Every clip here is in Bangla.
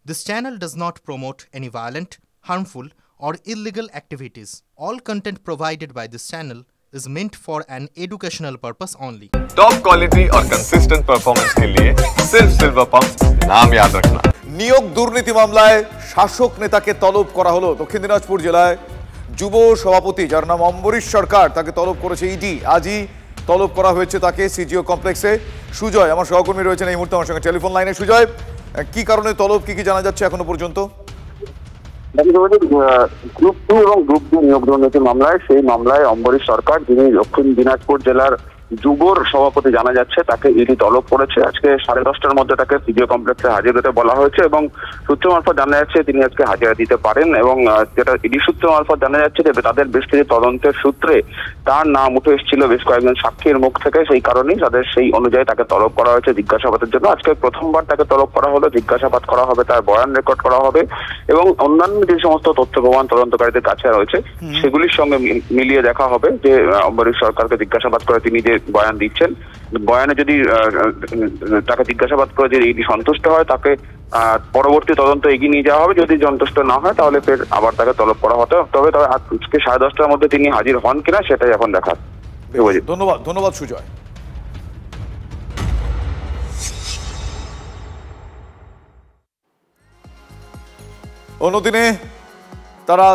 This channel does not promote any violent, harmful, or illegal activities. All content provided by this channel is meant for an educational purpose only. Top quality और कंसिस्टेंट परफॉर्मेंस के लिए सिर्फ सिल्वर पंप नाम याद रखना। নিয়োগ দুর্নীতি মামলায় শাসক নেতাকে তলব করা হলো। দক্ষিণ দিনাজপুর জেলায় যুব সভাপতি যার নাম অম্বরীশ সরকার তাকে তলব করেছে ইডি। আজই তলব করা হয়েছে তাকে সিজিও কমপ্লেক্সে। সুজয় আমার সহকর্মী রয়েছেন এই মুহূর্তে আমার সঙ্গে টেলিফোন লাইনে। সুজয়, কি কারণে তলব, কি কি জানা যাচ্ছে এখনো পর্যন্ত? গ্রুপ 2 এবং গ্রুপ 2 নিয়োগ দুর্নীতি মামলায়, সেই মামলায় অম্বরীশ সরকার যিনি দক্ষিণ দিনাজপুর জেলার যুবর সভাপতি জানা যাচ্ছে, তাকে ইডি তলব করেছে। আজকে 10:30টার মধ্যে তাকে সিজিও কমপ্লেক্সে হাজির হতে বলা হয়েছে এবং সূত্র মারফত জানা যাচ্ছে তিনি আজকে হাজিরা দিতে পারেন। এবং যেটা ইডি সূত্র মারফত জানা যাচ্ছে যে তাদের বেশ কিছু তদন্তের সূত্রে তার নাম উঠে এসেছিল বেশ কয়েকজন সাক্ষীর মুখ থেকে, সেই কারণেই তাদের সেই অনুযায়ী তাকে তলব করা হয়েছে জিজ্ঞাসাবাদের জন্য। আজকে প্রথমবার তাকে তলব করা হলো, জিজ্ঞাসাবাদ করা হবে, তার বয়ান রেকর্ড করা হবে এবং অন্যান্য যে সমস্ত তথ্য প্রমাণ তদন্তকারীদের কাছে রয়েছে সেগুলির সঙ্গে মিলিয়ে দেখা হবে যে অম্বরীশ সরকারকে জিজ্ঞাসাবাদ করে তিনি যে বয়ান দিচ্ছেন, বয়ানে যদি তাকে জিজ্ঞাসাবাদ করে যে ইডি সন্তুষ্ট হয় তাকে পরবর্তী তদন্ত এগিয়ে নিয়ে যাওয়া হবে। যদি সন্তুষ্ট না হয় তাহলে ফের আবার তাকে তলব করা হতে তবে আজকে 10:30টার মধ্যে তিনি হাজির হন কিনা সেটাই এখন দেখার। ধন্যবাদ সুজয়। অন্যদিনে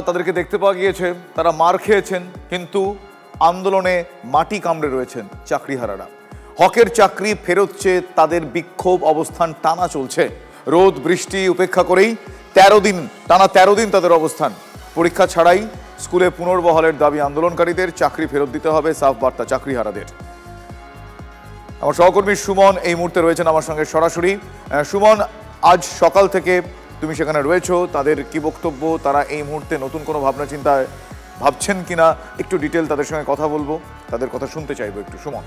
তাদেরকে দেখতে পাওয়া গিয়েছে, তারা মার খেয়েছেন কিন্তু আন্দোলনে মাটি কামড়ে রয়েছেন চাকরিহারারা। হকের চাকরি ফেরত চেয়ে তাদের বিক্ষোভ অবস্থান টানা চলছে। রোদ বৃষ্টি উপেক্ষা করেই টানা 13 দিন তাদের অবস্থান। পরীক্ষা ছাড়াই স্কুলে পুনর্বহালের দাবি আন্দোলনকারীদের, চাকরি ফেরত দিতে হবে সাফ বার্তা চাকরিহারাদের। আমার সহকর্মী সুমন এই মুহূর্তে রয়েছেন আমার সঙ্গে সরাসরি। সুমন, আজ সকাল থেকে তুমি সেখানে রয়েছো, তাদের কি বক্তব্য, তারা এই মুহূর্তে নতুন কোনো ভাবনা চিন্তায় ভাবছেন কিনা, একটু ডিটেল তাদের সঙ্গে কথা বলবো, তাদের কথা শুনতে চাইবো একটু। সুমন,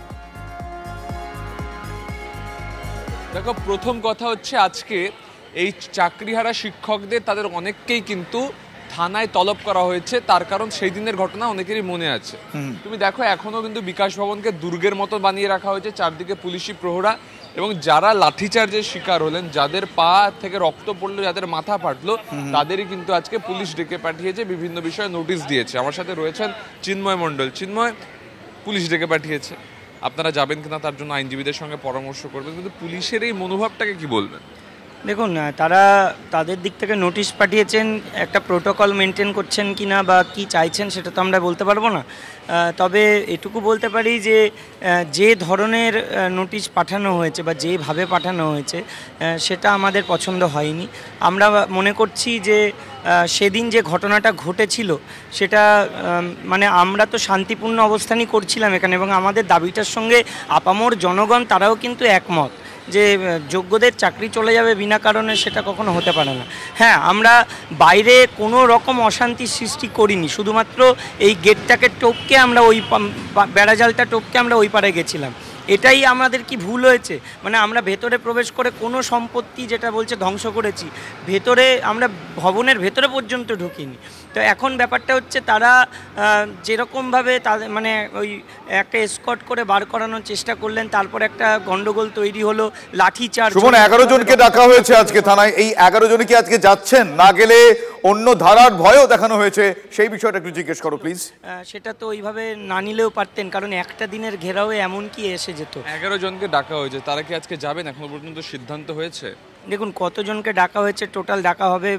দেখো, প্রথম কথা হচ্ছে আজকে এই চাকরিহারা শিক্ষকদের তাদের অনেককেই কিন্তু থানায় তলব করা হয়েছে। তার কারণ সেই দিনের ঘটনা অনেকেরই মনে আছে। তুমি দেখো এখনো কিন্তু বিকাশ ভবনকে দুর্গের মতো বানিয়ে রাখা হয়েছে, চারদিকে পুলিশি প্রহরা এবং যারা লাঠিচার্জের শিকার হলেন, যাদের পা থেকে রক্ত পড়লো, যাদের মাথা ফাটলো, তাদেরই কিন্তু আজকে পুলিশ ডেকে পাঠিয়েছে, বিভিন্ন বিষয়ে নোটিশ দিয়েছে। আমার সাথে রয়েছেন চিন্ময় মণ্ডল। চিন্ময়, পুলিশ ডেকে পাঠিয়েছে, আপনারা যাবেন কিনা তার জন্য আইনজীবীদের সঙ্গে পরামর্শ করবেন, কিন্তু পুলিশের এই মনোভাবটাকে কি বলবেন? দেখুন, তারা তাদের দিক থেকে নোটিশ পাঠিয়েছেন, একটা প্রোটোকল মেনটেন করছেন কিনা বা কি চাইছেন সেটা তো আমরা বলতে পারবো না। তবে এটুকু বলতে পারি যে যে ধরনের নোটিশ পাঠানো হয়েছে বা যেভাবে পাঠানো হয়েছে সেটা আমাদের পছন্দ হয়নি। আমরা মনে করছি যে সেদিন যে ঘটনাটা ঘটেছিল সেটা মানে আমরা তো শান্তিপূর্ণ অবস্থানই করছিলাম এখানে এবং আমাদের দাবিটার সঙ্গে আপামর জনগণ তারাও কিন্তু একমত যে যোগ্যদের চাকরি চলে যাবে বিনা কারণে, সেটা কখনো হতে পারে না। হ্যাঁ, আমরা বাইরে কোনো রকম অশান্তি সৃষ্টি করিনি, শুধুমাত্র এই গেটটাকে টপকে আমরা ওই বেড়াজালটা টপকে আমরা ওই পারে গেছিলাম। এটাই আমাদের কি ভুল হয়েছে? মানে আমরা ভেতরে প্রবেশ করে কোনো সম্পত্তি যেটা বলছে ধ্বংস করেছি, ভেতরে আমরা ভবনের ভেতরে পর্যন্ত ঢুকিনি। তো এখন ব্যাপারটা হচ্ছে তারা যেরকমভাবে তাদের মানে ওই একটা এসকর্ট করে বার করানোর চেষ্টা করলেন, তারপর একটা গন্ডগোল তৈরি হলো, লাঠিচার্জ। 11 জনকে ডাকা হয়েছে আজকে থানায়, এই 11 জন কি আজকে যাচ্ছেন? না গেলে অন্য ধারার ভয়ও দেখানো হয়েছে, সেই বিষয়টা একটু জিজ্ঞেস করো প্লিজ। সেটা তো ওইভাবে না নিলেও পারতেন, কারণ একটা দিনের ঘেরাও এমন কি এসে যেত। 11 জনকে ডাকা হয়েছে, তারা কি আজকে যাবেন এখনো পর্যন্ত সিদ্ধান্ত হয়েছে? দেখুন, কতজনকে ডাকা হয়েছে, টোটাল ডাকা হবে,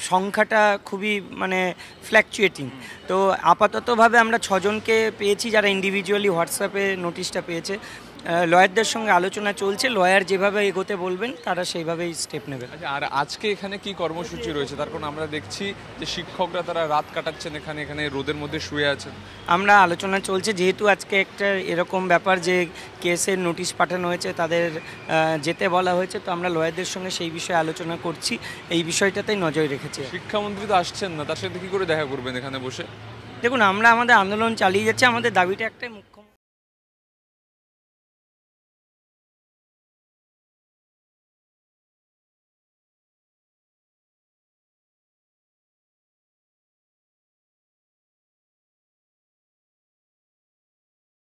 সংখ্যাটা খুবই মানে ফ্ল্যাকচুয়েটিং। তো আপাততভাবে আমরা 6 জনকে পেয়েছি যারা ইন্ডিভিজুয়ালি হোয়াটসঅ্যাপে নোটিশটা পেয়েছে। লয়ারদের সঙ্গে আলোচনা চলছে, লয়ার যেভাবে এগোতে বলবেন তারা সেইভাবেই স্টেপ নেবে। আর আজকে এখানে কি কর্মসূচি রয়েছে? তার কারণ আমরা দেখছি যে শিক্ষকরা তারা রাত কাটাচ্ছেন এখানে রোদের মধ্যে শুয়ে আছেন। আমরা আলোচনা চলছে, যেহেতু আজকে একটা এরকম ব্যাপার যে কেসের নোটিশ পাঠানো হয়েছে, তাদের যেতে বলা হয়েছে, তো আমরা লয়ারদের সঙ্গে সেই বিষয়ে আলোচনা করছি, এই বিষয়টাতেই নজর রেখেছি। শিক্ষামন্ত্রী তো আসছেন না, তার সাথে কি করে দেখা করবেন এখানে বসে? দেখুন, আমরা আমাদের আন্দোলন চালিয়ে যাচ্ছি, আমাদের দাবিটা একটাই।